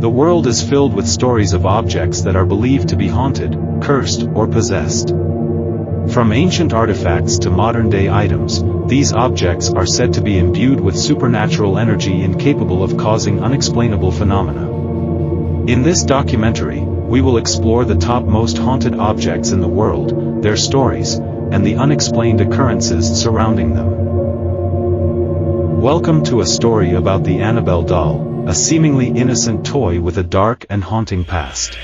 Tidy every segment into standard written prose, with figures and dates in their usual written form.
The world is filled with stories of objects that are believed to be haunted, cursed, or possessed. From ancient artifacts to modern-day items, these objects are said to be imbued with supernatural energy and capable of causing unexplainable phenomena. In this documentary, we will explore the top most haunted objects in the world, their stories, and the unexplained occurrences surrounding them. Welcome to a story about the Annabelle Doll, a seemingly innocent toy with a dark and haunting past.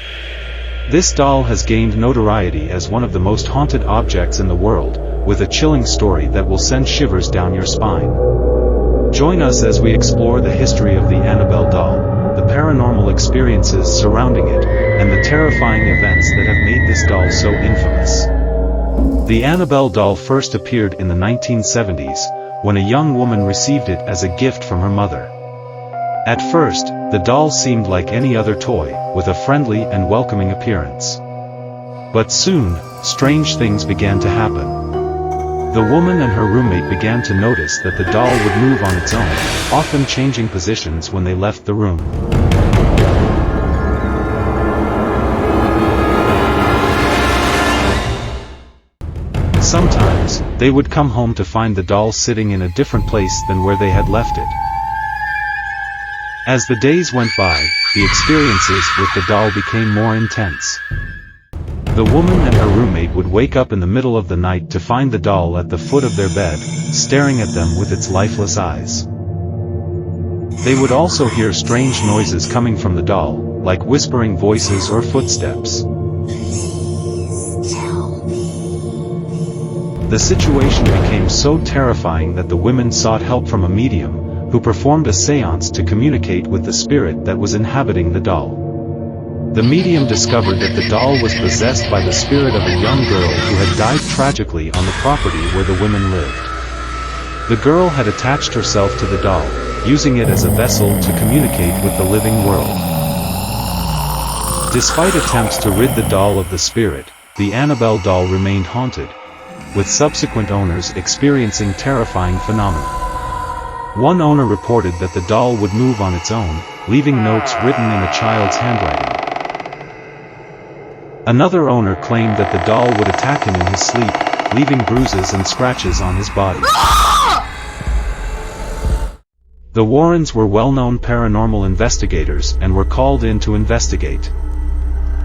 This doll has gained notoriety as one of the most haunted objects in the world, with a chilling story that will send shivers down your spine. Join us as we explore the history of the Annabelle Doll, the paranormal experiences surrounding it, and the terrifying events that have made this doll so infamous. The Annabelle Doll first appeared in the 1970s, when a young woman received it as a gift from her mother. At first, the doll seemed like any other toy, with a friendly and welcoming appearance. But soon, strange things began to happen. The woman and her roommate began to notice that the doll would move on its own, often changing positions when they left the room. Sometimes, they would come home to find the doll sitting in a different place than where they had left it. As the days went by, the experiences with the doll became more intense. The woman and her roommate would wake up in the middle of the night to find the doll at the foot of their bed, staring at them with its lifeless eyes. They would also hear strange noises coming from the doll, like whispering voices or footsteps. The situation became so terrifying that the women sought help from a medium, who performed a séance to communicate with the spirit that was inhabiting the doll. The medium discovered that the doll was possessed by the spirit of a young girl who had died tragically on the property where the women lived. The girl had attached herself to the doll, using it as a vessel to communicate with the living world. Despite attempts to rid the doll of the spirit, the Annabelle doll remained haunted, with subsequent owners experiencing terrifying phenomena. One owner reported that the doll would move on its own, leaving notes written in a child's handwriting. Another owner claimed that the doll would attack him in his sleep, leaving bruises and scratches on his body. The Warrens were well-known paranormal investigators and were called in to investigate.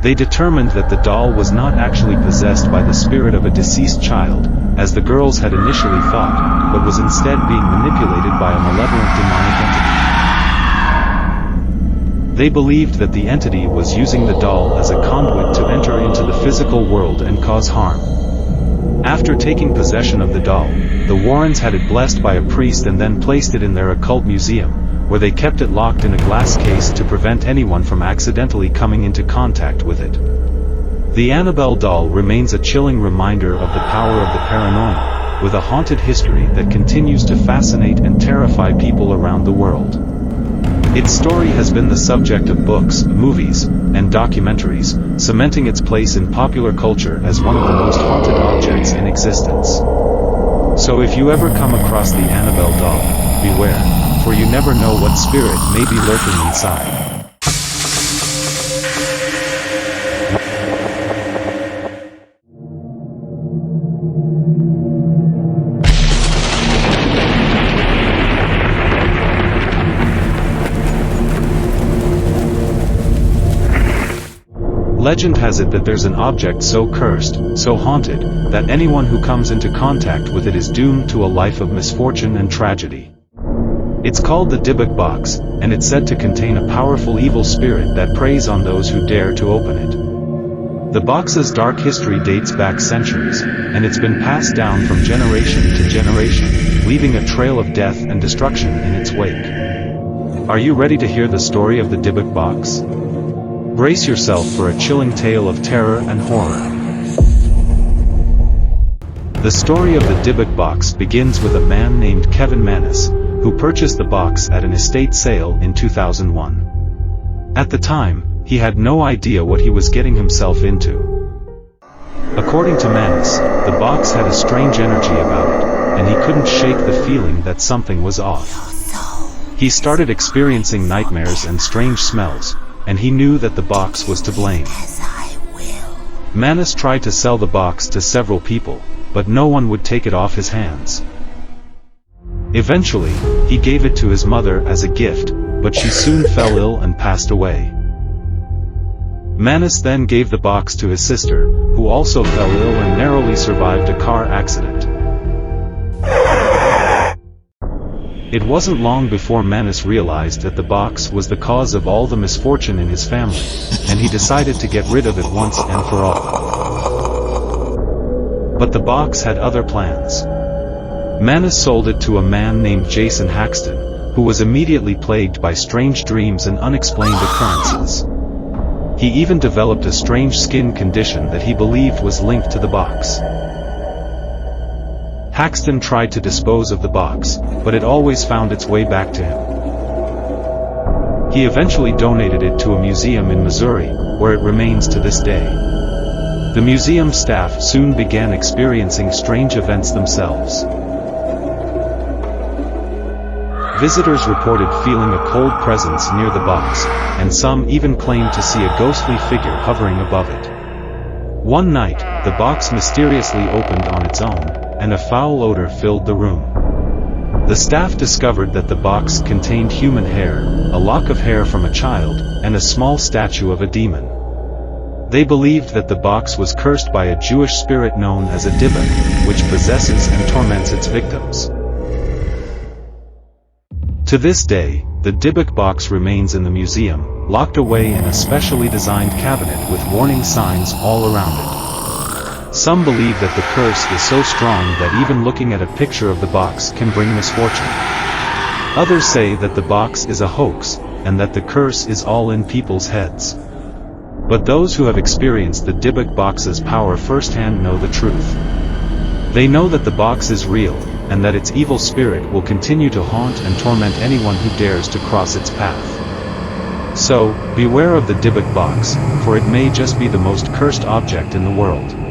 They determined that the doll was not actually possessed by the spirit of a deceased child, as the girls had initially thought, but was instead being manipulated by a malevolent demonic entity. They believed that the entity was using the doll as a conduit to enter into the physical world and cause harm. After taking possession of the doll, the Warrens had it blessed by a priest and then placed it in their occult museum, where they kept it locked in a glass case to prevent anyone from accidentally coming into contact with it. The Annabelle doll remains a chilling reminder of the power of the paranormal, with a haunted history that continues to fascinate and terrify people around the world. Its story has been the subject of books, movies, and documentaries, cementing its place in popular culture as one of the most haunted objects in existence. So if you ever come across the Annabelle doll, beware, for you never know what spirit may be lurking inside. Legend has it that there's an object so cursed, so haunted, that anyone who comes into contact with it is doomed to a life of misfortune and tragedy. It's called the Dybbuk Box, and it's said to contain a powerful evil spirit that preys on those who dare to open it. The box's dark history dates back centuries, and it's been passed down from generation to generation, leaving a trail of death and destruction in its wake. Are you ready to hear the story of the Dybbuk Box? Brace yourself for a chilling tale of terror and horror. The story of the Dybbuk Box begins with a man named Kevin Mannis, who purchased the box at an estate sale in 2001. At the time, he had no idea what he was getting himself into. According to Mannis, the box had a strange energy about it, and he couldn't shake the feeling that something was off. He started experiencing nightmares and strange smells, and he knew that the box was to blame. Manus tried to sell the box to several people, but no one would take it off his hands. Eventually, he gave it to his mother as a gift, but she soon fell ill and passed away. Manus then gave the box to his sister, who also fell ill and narrowly survived a car accident. It wasn't long before Manus realized that the box was the cause of all the misfortune in his family, and he decided to get rid of it once and for all. But the box had other plans. Manus sold it to a man named Jason Haxton, who was immediately plagued by strange dreams and unexplained occurrences. He even developed a strange skin condition that he believed was linked to the box. Haxton tried to dispose of the box, but it always found its way back to him. He eventually donated it to a museum in Missouri, where it remains to this day. The museum staff soon began experiencing strange events themselves. Visitors reported feeling a cold presence near the box, and some even claimed to see a ghostly figure hovering above it. One night, the box mysteriously opened on its own, and a foul odor filled the room. The staff discovered that the box contained human hair, a lock of hair from a child, and a small statue of a demon. They believed that the box was cursed by a Jewish spirit known as a Dybbuk, which possesses and torments its victims. To this day, the Dybbuk Box remains in the museum, locked away in a specially designed cabinet with warning signs all around it. Some believe that the curse is so strong that even looking at a picture of the box can bring misfortune. Others say that the box is a hoax, and that the curse is all in people's heads. But those who have experienced the Dybbuk Box's power firsthand know the truth. They know that the box is real, and that its evil spirit will continue to haunt and torment anyone who dares to cross its path. So, beware of the Dybbuk Box, for it may just be the most cursed object in the world.